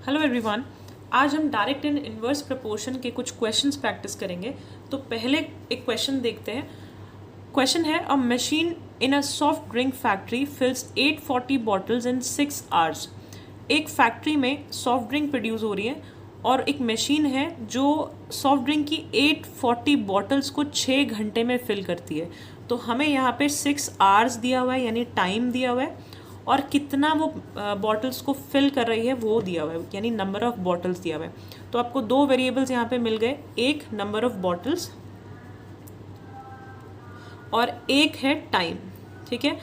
Hello everyone. आज हम direct and inverse proportion के कुछ क्वेश्चंस प्रैक्टिस करेंगे। तो पहले एक क्वेश्चन देखते हैं। क्वेश्चन है, a machine in a soft drink factory fills 840 bottles in 6 hours. एक फैक्ट्री में सॉफ्ट ड्रिंक प्रोड्यूस हो रही है और एक मशीन है जो सॉफ्ट ड्रिंक की 840 बॉटल्स को 6 घंटे में फिल करती है। तो हमें यहाँ पे 6 आवर्स दिया हुआ है, यानी टाइम दिया हुआ है, और कितना वो बॉटल्स को फिल कर रही है वो दिया हुआ है, यानी नंबर ऑफ बॉटल्स दिया हुआ है। तो आपको दो वेरिएबल्स यहाँ पे मिल गए, एक नंबर ऑफ बॉटल्स और एक है टाइम। ठीक है,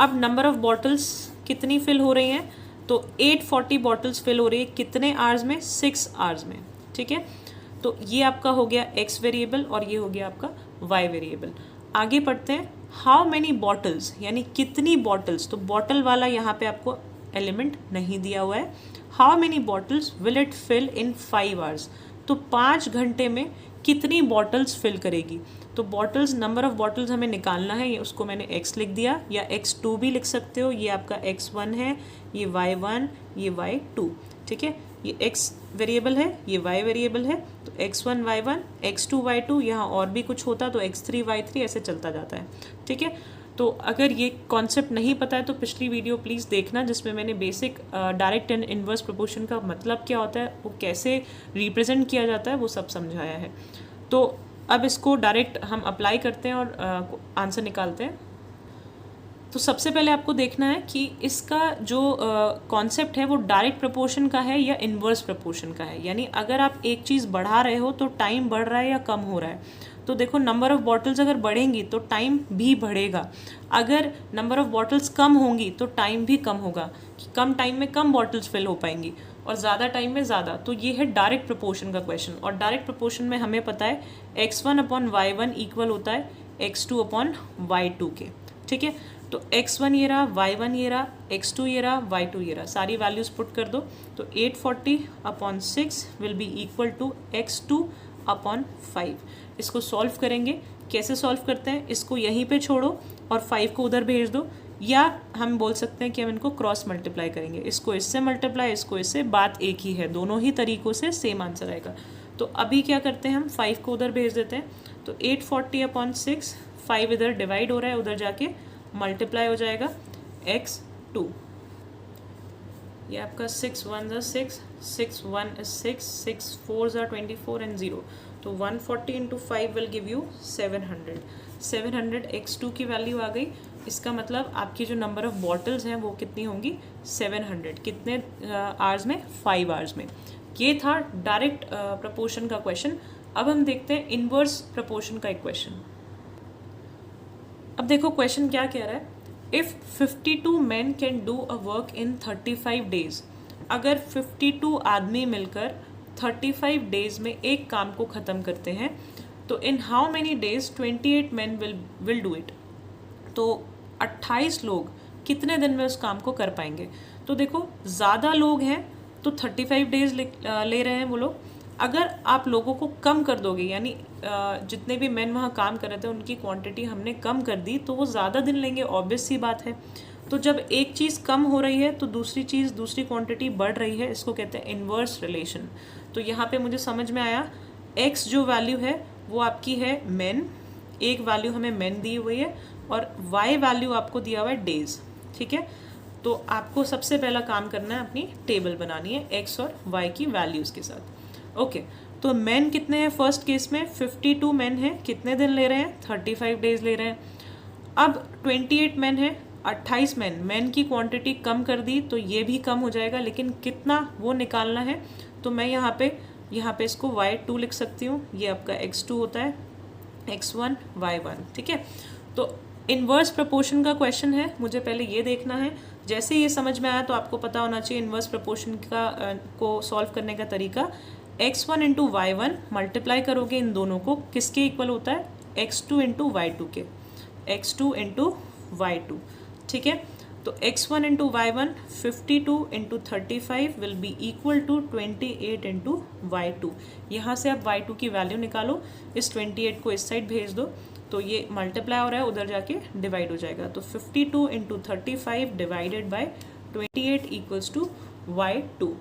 अब नंबर ऑफ बॉटल्स कितनी फिल हो रही हैं, तो 840 बॉटल्स फिल हो रही है कितने आवर्स में, 6 आवर्स में। ठीक है, तो ये आपका हो गया x वेरिएबल और ये हो गया आपका y वेरिएबल। आगे पढ़ते हैं, हाउ मैनी बॉटल्स, यानी कितनी बॉटल्स। तो बॉटल वाला यहाँ पे आपको एलिमेंट नहीं दिया हुआ है। How many bottles will it fill in 5 hours, तो 5 घंटे में कितनी बॉटल्स फिल करेगी। तो बॉटल्स, नंबर ऑफ बॉटल्स हमें निकालना है, ये उसको मैंने x लिख दिया, या x2 भी लिख सकते हो। ये आपका x1 है, ये y1, ये y2। ठीक है, ये x वेरिएबल है, ये y वेरिएबल है। तो x1 y1, x2 y2, यहाँ और भी कुछ होता तो x3 y3, ऐसे चलता जाता है। ठीक है, तो अगर ये कॉन्सेप्ट नहीं पता है तो पिछली वीडियो प्लीज़ देखना, जिसमें मैंने basic direct and inverse proportion का मतलब क्या होता है, वो कैसे रिप्रेजेंट किया जाता है, वो सब समझाया है। तो अब इसको डायरेक्ट हम अप्लाई करते हैं और आंसर निकालते हैं। तो सबसे पहले आपको देखना है कि इसका जो कॉन्सेप्ट है वो डायरेक्ट प्रोपोर्शन का है या इन्वर्स प्रोपोर्शन का है। यानी अगर आप एक चीज़ बढ़ा रहे हो तो टाइम बढ़ रहा है या कम हो रहा है। तो देखो, नंबर ऑफ़ बॉटल्स अगर बढ़ेंगी तो टाइम भी बढ़ेगा, अगर नंबर ऑफ़ बॉटल्स कम होंगी तो टाइम भी कम होगा, कि कम टाइम में कम बॉटल्स फिल हो पाएंगी और ज़्यादा टाइम में ज़्यादा। तो ये है डायरेक्ट प्रोपोर्शन का क्वेश्चन। और डायरेक्ट प्रोपोर्शन में हमें पता है x1 अपॉन y1 इक्वल होता है x2 अपॉन y2 के। ठीक है, तो x1 ये रहा, y1 ये रहा, x2 ये रहा, y2 ये रहा, सारी वैल्यूज़ पुट कर दो। तो 840 upon 6 will be equal to x2 upon 5। इसको सॉल्व करेंगे। कैसे सॉल्व करते हैं, इसको यहीं पे छोड़ो और 5 को उधर भेज दो, या हम बोल सकते हैं कि हम इनको क्रॉस मल्टीप्लाई करेंगे, इसको इससे मल्टीप्लाई, इसको इससे, बात एक ही है, दोनों ही तरीक़ों से सेम आंसर आएगा। तो अभी क्या करते हैं, हम 5 को उधर भेज देते हैं। तो 840 अपॉन 6, 5 इधर डिवाइड हो रहा है, उधर जाके मल्टीप्लाई हो जाएगा x2। ये आपका 6 1 ज़ा 6, 6 1 is 6, 6 4 ज़ा 24 एंड 0। तो 140 into 5 will give you 700। 700 x2 की वैल्यू आ गई। इसका मतलब आपकी जो नंबर ऑफ़ बॉटल्स हैं वो कितनी होंगी, 700। कितने आवर्स में, 5 आवर्स में। ये था डायरेक्ट प्रपोर्शन का क्वेश्चन। अब हम देखते हैं इन्वर्स प्रपोर्शन का एक क्वेश्चन। अब देखो क्वेश्चन क्या कह रहा है, if 52 man can do a work in 35 days. अगर 52 आदमी मिलकर 35 डेज में एक काम को ख़त्म करते हैं, तो in how many days 28 man will do it. तो 28 लोग कितने दिन में उस काम को कर पाएंगे। तो देखो, ज़्यादा लोग हैं तो 35 डेज ले रहे हैं वो लोग। अगर आप लोगों को कम कर दोगे, यानी जितने भी मैन वहाँ काम कर रहे थे उनकी क्वांटिटी हमने कम कर दी, तो वो ज़्यादा दिन लेंगे, ऑब्वियस सी बात है। तो जब एक चीज़ कम हो रही है तो दूसरी चीज़, दूसरी क्वांटिटी बढ़ रही है, इसको कहते हैं इन्वर्स रिलेशन। तो यहाँ पे मुझे समझ में आया, x जो वैल्यू है वो आपकी है मैन, एक वैल्यू हमें मैन दी हुई है, और y वैल्यू आपको दिया हुआ है डेज। ठीक है, तो आपको सबसे पहला काम करना है, अपनी टेबल बनानी है x और y की वैल्यूज़ के साथ। ओके, तो मैन कितने हैं फर्स्ट केस में, 52 मैन हैं, कितने दिन ले रहे हैं, 35 डेज ले रहे हैं। अब 28 मैन है, 28 मैन की क्वांटिटी कम कर दी तो ये भी कम हो जाएगा, लेकिन कितना वो निकालना है। तो मैं यहाँ पे इसको y2 लिख सकती हूँ, ये आपका x2 होता है, x1 y1। ठीक है, तो इन्वर्स प्रपोर्शन का क्वेश्चन है, मुझे पहले ये देखना है। जैसे ये समझ में आया तो आपको पता होना चाहिए इन्वर्स प्रपोर्शन का को सॉल्व करने का तरीका। x1 इंटू y1 मल्टीप्लाई करोगे इन दोनों को, किसके इक्वल होता है, x2 इंटू y2 के, x2 इंटू y2। ठीक है, तो x1 into y1 52 into 35 will be equal to 28 into y2। यहाँ से आप y2 की वैल्यू निकालो, इस 28 को इस साइड भेज दो, तो ये मल्टीप्लाई हो रहा है, उधर जाके डिवाइड हो जाएगा। तो 52 into 35 divided by 28 equals to y2।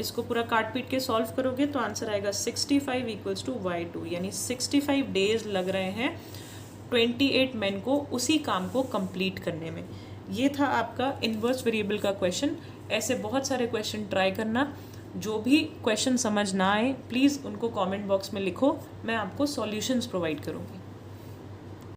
इसको पूरा काट पीट के सॉल्व करोगे तो आंसर आएगा 65 इक्वल्स टू y2, यानी 65 डेज लग रहे हैं 28 मेन को उसी काम को कंप्लीट करने में। ये था आपका इन्वर्स वेरिएबल का क्वेश्चन। ऐसे बहुत सारे क्वेश्चन ट्राई करना। जो भी क्वेश्चन समझ ना आए प्लीज़ उनको कमेंट बॉक्स में लिखो, मैं आपको सॉल्यूशंस प्रोवाइड करूँगी।